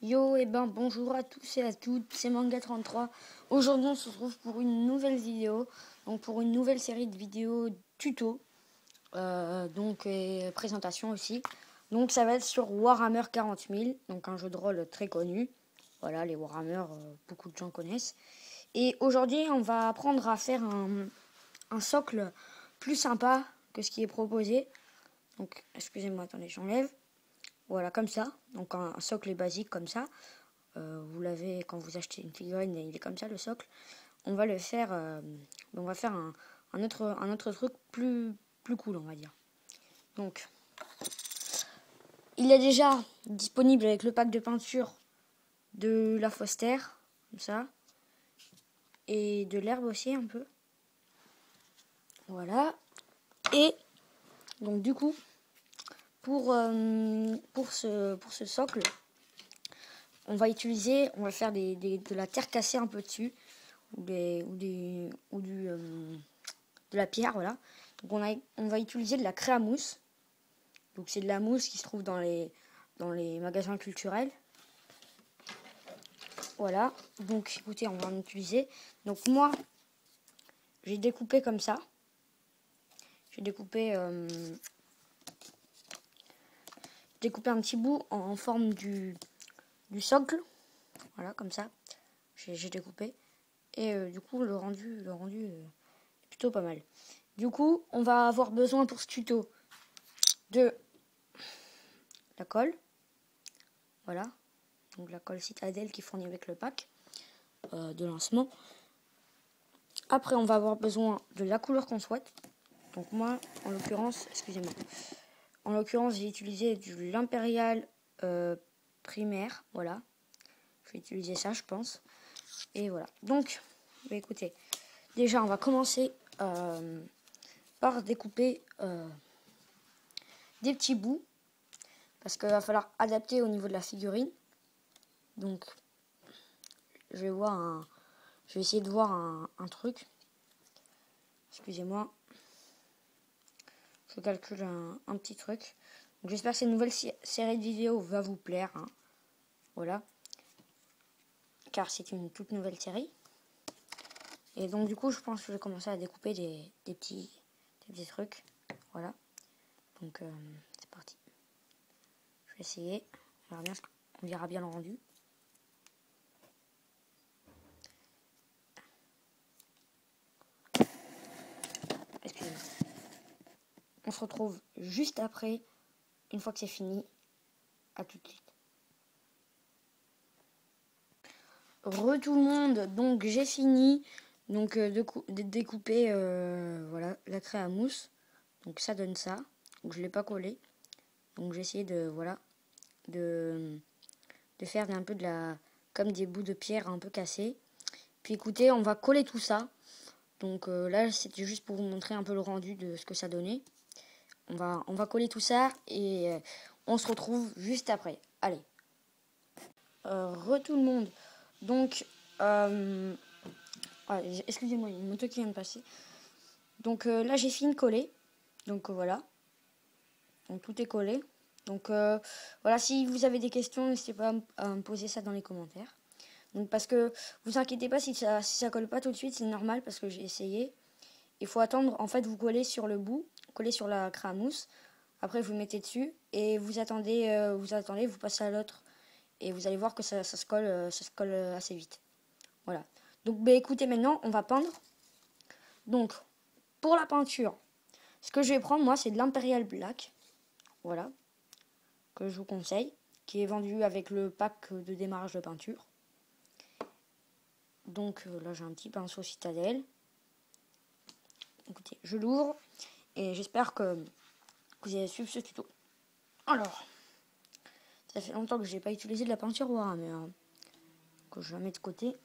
Yo, et ben bonjour à tous et à toutes, c'est Manga33. Aujourd'hui on se retrouve pour une nouvelle vidéo, donc pour une nouvelle série de vidéos tuto, et présentation aussi. Donc ça va être sur Warhammer 40 000, donc un jeu de rôle très connu. Voilà, les Warhammer, beaucoup de gens connaissent. Et aujourd'hui on va apprendre à faire un socle plus sympa que ce qui est proposé. Donc excusez-moi, attendez, j'enlève. Voilà, comme ça, donc un socle basique comme ça. Vous l'avez quand vous achetez une figurine, il est comme ça le socle. On va le faire, on va faire un autre truc plus cool, on va dire. Donc, il est déjà disponible avec le pack de peinture de la Foster, comme ça, et de l'herbe aussi un peu. Voilà. Et donc du coup, pour ce socle, on va faire de la terre cassée un peu dessus. De la pierre, voilà. Donc on va utiliser de la craie à mousse. Donc c'est de la mousse qui se trouve dans les magasins culturels. Voilà. Donc écoutez, on va en utiliser. Donc moi, j'ai découpé comme ça. J'ai découpé un petit bout en forme du socle. Voilà, comme ça. J'ai découpé. Et du coup, le rendu est plutôt pas mal. Du coup, on va avoir besoin pour ce tuto de la colle. Voilà. Donc la colle Citadel qui est fournie avec le pack de lancement. Après, on va avoir besoin de la couleur qu'on souhaite. Donc moi, en l'occurrence, excusez-moi. En l'occurrence, j'ai utilisé de l'impérial primaire. Voilà. Je vais utiliser ça, je pense. Et voilà. Donc, écoutez. Déjà, on va commencer par découper des petits bouts. Parce qu'il va falloir adapter au niveau de la figurine. Donc, je vais essayer de voir un truc. Excusez-moi. Je calcule un petit truc. J'espère que cette nouvelle série de vidéos va vous plaire. Hein. Voilà. Car c'est une toute nouvelle série. Et donc du coup, je pense que je vais commencer à découper des petits trucs. Voilà. Donc c'est parti. Je vais essayer. On verra bien le rendu. Excusez-moi. On se retrouve juste après, une fois que c'est fini. À tout de suite. Re tout le monde, donc j'ai fini de découper voilà, la craie à mousse. Donc ça donne ça. Donc je l'ai pas collé. Donc j'ai essayé de voilà de faire un peu comme des bouts de pierre un peu cassés. Puis écoutez, on va coller tout ça. Donc là c'était juste pour vous montrer un peu le rendu de ce que ça donnait. On va coller tout ça et on se retrouve juste après. Allez. Re tout le monde. Donc excusez-moi, il y a une moto qui vient de passer. Donc là j'ai fini de coller. Donc voilà. Donc tout est collé. Donc voilà, si vous avez des questions, n'hésitez pas à me poser ça dans les commentaires. Donc parce que vous inquiétez pas si ça colle pas tout de suite, c'est normal parce que j'ai essayé. Il faut attendre, en fait vous collez sur le bout, collez sur la craie à mousse. Après vous mettez dessus et vous attendez, vous passez à l'autre et vous allez voir que ça se colle assez vite. Voilà. Donc écoutez, maintenant on va peindre. Donc pour la peinture, ce que je vais prendre moi c'est de l'Imperial Black. Voilà. Que je vous conseille, qui est vendu avec le pack de démarrage de peinture. Donc là j'ai un petit pinceau Citadel. Écoutez, je l'ouvre et j'espère que vous allez suivre ce tuto. Alors, ça fait longtemps que je n'ai pas utilisé de la peinture Warhammer, hein, que je la mets de côté.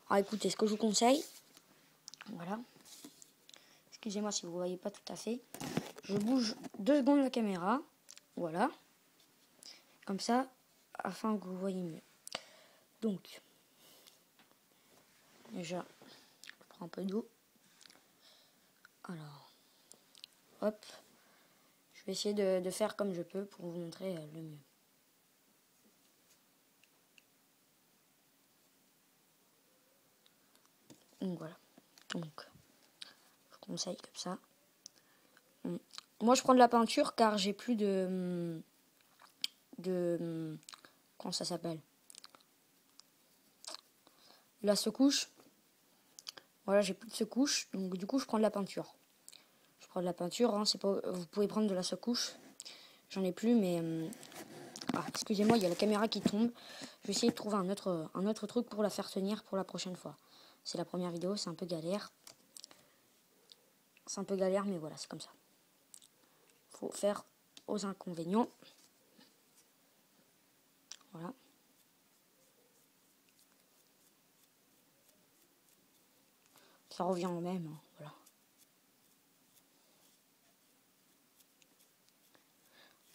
Alors écoutez, ce que je vous conseille, voilà. Excusez-moi si vous ne voyez pas tout à fait. Je bouge 2 secondes la caméra, voilà. Comme ça, afin que vous voyez mieux. Donc, déjà, je prends un peu d'eau. Alors, hop, je vais essayer de faire comme je peux pour vous montrer le mieux. Donc voilà. Donc, je conseille comme ça. Moi, je prends de la peinture car j'ai plus de comment ça s'appelle? La secouche. Voilà, j'ai plus de secouche. Donc, du coup, je prends de la peinture. Je prends de la peinture. Hein, c'est pas, vous pouvez prendre de la secouche. J'en ai plus, mais... ah, excusez-moi, il y a la caméra qui tombe. Je vais essayer de trouver un autre truc pour la faire tenir pour la prochaine fois. C'est la première vidéo, c'est un peu galère. C'est un peu galère, mais voilà, c'est comme ça. Faut faire aux inconvénients. Voilà. Ça revient au même, hein, voilà.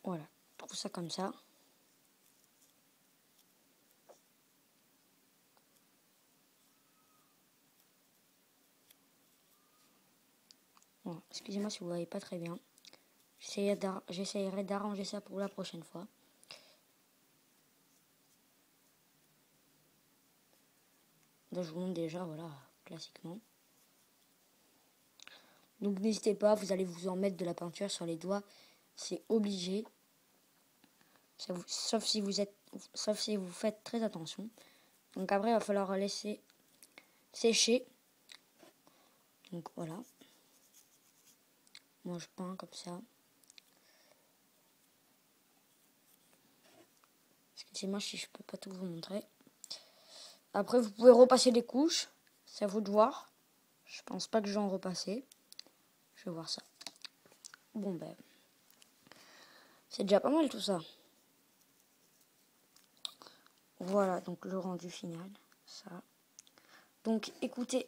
Voilà, je trouve ça comme ça. Bon, excusez-moi si vous ne voyez pas très bien. J'essayerai d'arranger ça pour la prochaine fois. Là, je vous montre déjà, voilà, classiquement. Donc n'hésitez pas, vous allez vous en mettre de la peinture sur les doigts. C'est obligé. Sauf si vous faites très attention. Donc après, il va falloir laisser sécher. Donc voilà. Moi, je peins comme ça. Excusez-moi si je peux pas tout vous montrer. Après, vous pouvez repasser les couches. C'est à vous de voir. Je pense pas que je vais en repasser. Je vais voir ça. Bon, ben. C'est déjà pas mal tout ça. Voilà, donc le rendu final. Ça. Donc, écoutez.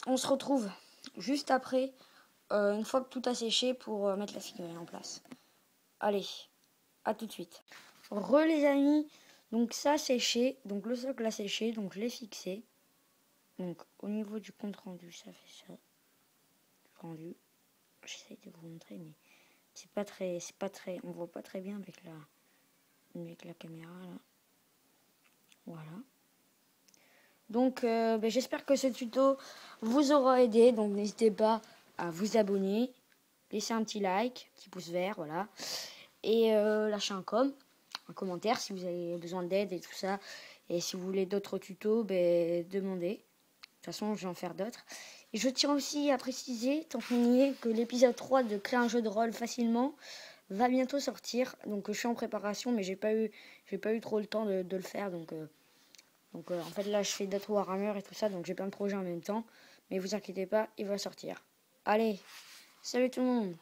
On se retrouve juste après. Une fois que tout a séché pour mettre la figurine en place. Allez, à tout de suite. Les amis, donc ça a séché, donc le socle a séché, donc je l'ai fixé. Donc au niveau du compte rendu, ça fait ça. Rendu. J'essaie de vous montrer, mais c'est pas très, on voit pas très bien avec la caméra là. Voilà. Donc j'espère que ce tuto vous aura aidé, donc n'hésitez pas à vous abonner, laisser un petit like, petit pouce vert, voilà, et lâcher un commentaire si vous avez besoin d'aide et tout ça. Et si vous voulez d'autres tutos, demandez. De toute façon, je vais en faire d'autres. Et je tiens aussi à préciser, tant qu'on y est, que l'épisode 3 de Créer un jeu de rôle facilement va bientôt sortir. Donc je suis en préparation, mais j'ai pas eu trop le temps de le faire. Donc en fait là, je fais d'autres Warhammer et tout ça, donc j'ai plein de projets en même temps. Mais vous inquiétez pas, il va sortir. Allez, salut tout le monde!